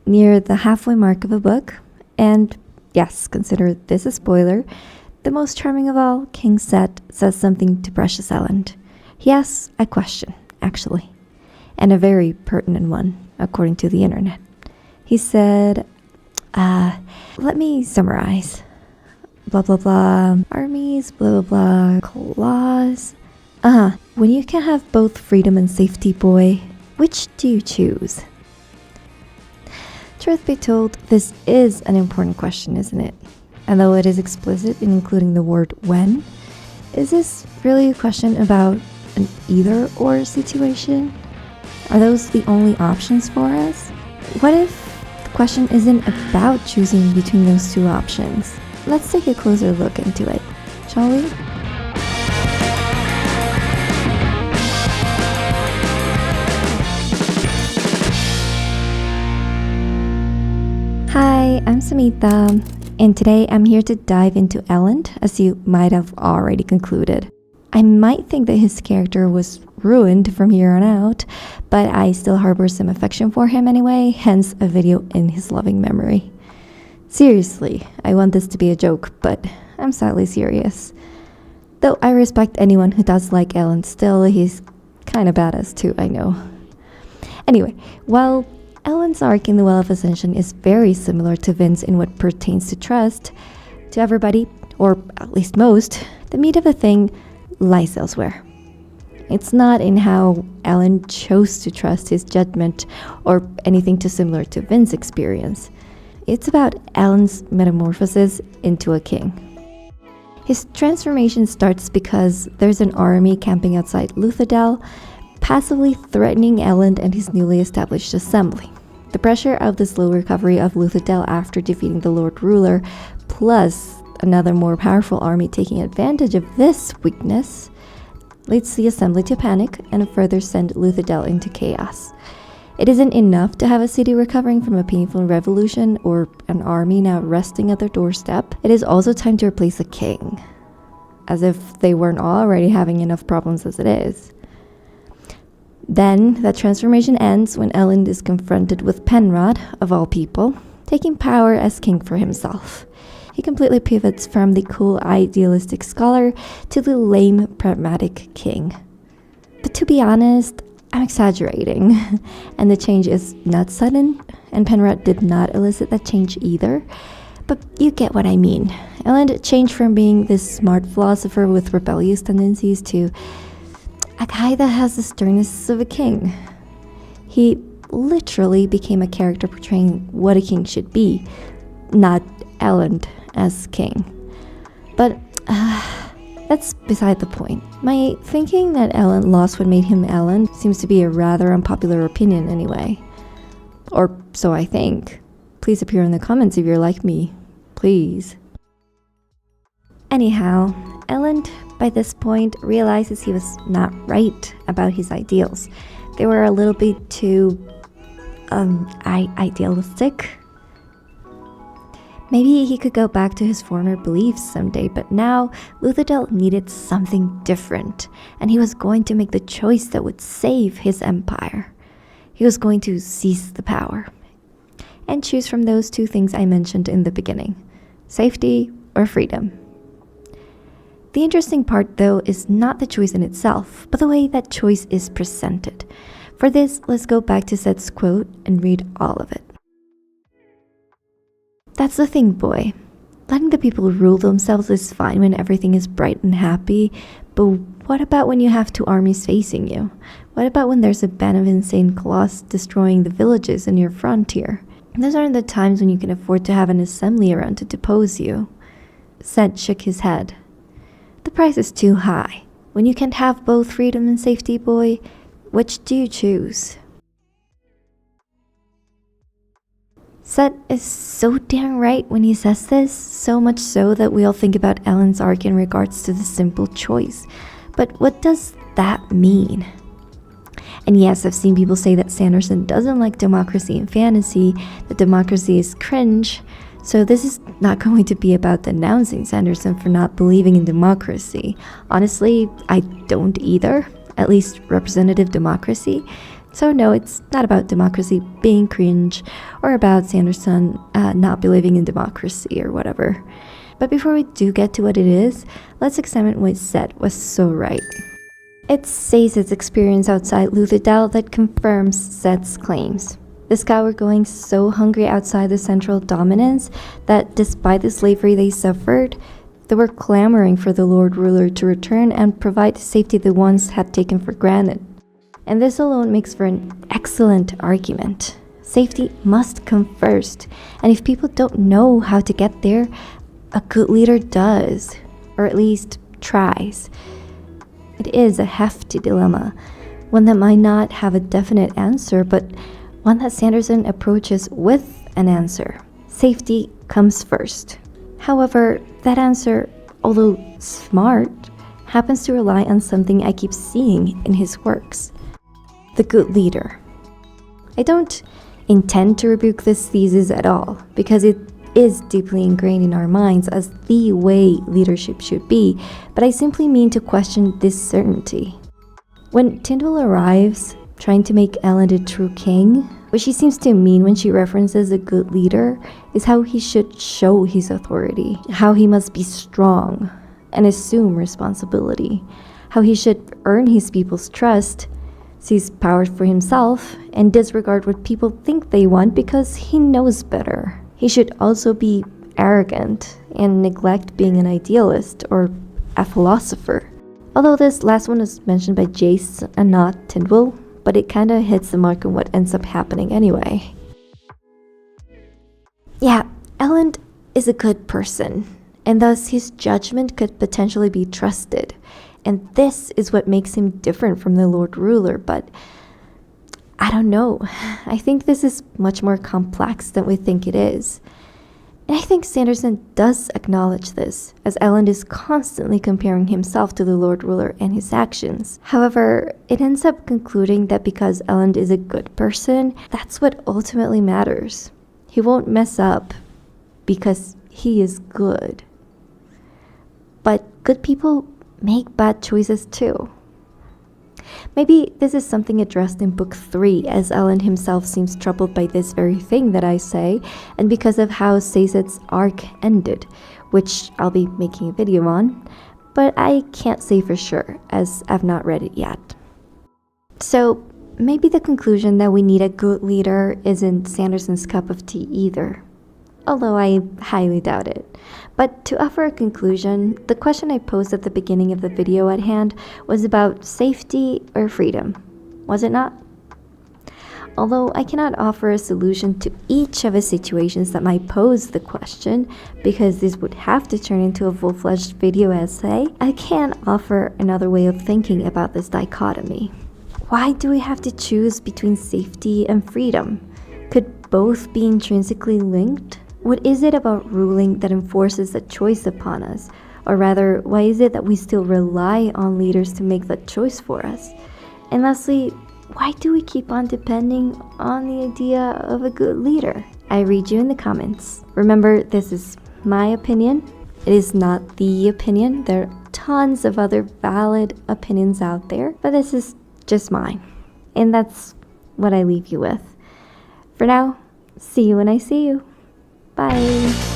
near the halfway mark of a book, and yes, consider this a spoiler, the most charming of all, King Cett says something to precious Elend. He asks a question, actually, and a very pertinent one, according to the internet. He said, let me summarize. Blah, blah, blah, armies, blah, blah, blah, claws. When you can have both freedom and safety, boy, which do you choose? Truth be told, this is an important question, isn't it? And though it is explicit in including the word when, is this really a question about an either-or situation? Are those the only options for us? What if the question isn't about choosing between those two options? Let's take a closer look into it, shall we? Hi, I'm Samitha, and today I'm here to dive into Elend, as you might have already concluded. I might think that his character was ruined from here on out, but I still harbor some affection for him anyway, hence a video in his loving memory. Seriously, I want this to be a joke, but I'm sadly serious. Though I respect anyone who does like Elend still, he's kinda badass too, I know. Anyway, while Elend's arc in the Well of Ascension is very similar to Vin's in what pertains to trust, to everybody, or at least most, the meat of the thing lies elsewhere. It's not in how Elend chose to trust his judgment or anything too similar to Vin's experience. It's about Elend's metamorphosis into a king. His transformation starts because there's an army camping outside Luthadel, passively threatening Elend and his newly established assembly. The pressure of the slow recovery of Luthadel after defeating the Lord Ruler, plus another more powerful army taking advantage of this weakness, leads the assembly to panic and further send Luthadel into chaos. It isn't enough to have a city recovering from a painful revolution or an army now resting at their doorstep. It is also time to replace a king, as if they weren't already having enough problems as it is. Then, that transformation ends when Elend is confronted with Penrod, of all people, taking power as king for himself. He completely pivots from the cool, idealistic scholar to the lame, pragmatic king. But to be honest, I'm exaggerating, and the change is not sudden, and Penrod did not elicit that change either. But you get what I mean. Elend changed from being this smart philosopher with rebellious tendencies to a guy that has the sternness of a king. He literally became a character portraying what a king should be, not Elend as king. But that's beside the point. My thinking that Elend lost what made him Elend seems to be a rather unpopular opinion anyway. Or so I think. Please appear in the comments if you're like me. Please. Anyhow, Elend by this point realizes he was not right about his ideals. They were a little bit too idealistic. Maybe he could go back to his former beliefs someday, but now Luthadel needed something different, and he was going to make the choice that would save his empire. He was going to seize the power and choose from those two things I mentioned in the beginning: safety or freedom. The interesting part, though, is not the choice in itself, but the way that choice is presented. For this, let's go back to Cett's quote and read all of it. That's the thing, boy. Letting the people rule themselves is fine when everything is bright and happy, but what about when you have two armies facing you? What about when there's a band of insane claws destroying the villages in your frontier? Those aren't the times when you can afford to have an assembly around to depose you. Cett shook his head. The price is too high. When you can't have both freedom and safety, boy, which do you choose? Cett is so damn right when he says this, so much so that we all think about Elend's arc in regards to the simple choice. But what does that mean? And yes, I've seen people say that Sanderson doesn't like democracy in fantasy, that democracy is cringe. So this is not going to be about denouncing Sanderson for not believing in democracy. Honestly, I don't either, at least representative democracy. So no, it's not about democracy being cringe or about Sanderson not believing in democracy or whatever. But before we do get to what it is, let's examine why Cett was so right. It's Samitha's experience outside Lutherdale that confirms Cett's claims. The Scout were going so hungry outside the central dominance that despite the slavery they suffered, they were clamoring for the Lord Ruler to return and provide safety they once had taken for granted. And this alone makes for an excellent argument. Safety must come first, and if people don't know how to get there, a good leader does, or at least tries. It is a hefty dilemma, one that might not have a definite answer, but one that Sanderson approaches with an answer. Safety comes first. However, that answer, although smart, happens to rely on something I keep seeing in his works. The good leader. I don't intend to rebuke this thesis at all, because it is deeply ingrained in our minds as the way leadership should be, but I simply mean to question this certainty. When Tindall arrives, trying to make Elend a true king, what she seems to mean when she references a good leader is how he should show his authority, how he must be strong and assume responsibility, how he should earn his people's trust, seize power for himself, and disregard what people think they want because he knows better. He should also be arrogant and neglect being an idealist or a philosopher. Although this last one is mentioned by Jace and not Tindall, but it kinda hits the mark on what ends up happening anyway. Yeah, Elend is a good person, and thus his judgment could potentially be trusted. And this is what makes him different from the Lord Ruler, but I don't know. I think this is much more complex than we think it is. And I think Sanderson does acknowledge this, as Elend is constantly comparing himself to the Lord Ruler and his actions. However, it ends up concluding that because Elend is a good person, that's what ultimately matters. He won't mess up because he is good. But good people make bad choices too. Maybe this is something addressed in book 3, as Elend himself seems troubled by this very thing that I say, and because of how Samitha's arc ended, which I'll be making a video on, but I can't say for sure, as I've not read it yet. So maybe the conclusion that we need a good leader isn't Sanderson's cup of tea either, although I highly doubt it. But to offer a conclusion, the question I posed at the beginning of the video at hand was about safety or freedom, was it not? Although I cannot offer a solution to each of the situations that might pose the question, because this would have to turn into a full-fledged video essay, I can offer another way of thinking about this dichotomy. Why do we have to choose between safety and freedom? Could both be intrinsically linked? What is it about ruling that enforces a choice upon us? Or rather, why is it that we still rely on leaders to make that choice for us? And lastly, why do we keep on depending on the idea of a good leader? I read you in the comments. Remember, this is my opinion. It is not the opinion. There are tons of other valid opinions out there, but this is just mine. And that's what I leave you with. For now, see you when I see you. Bye.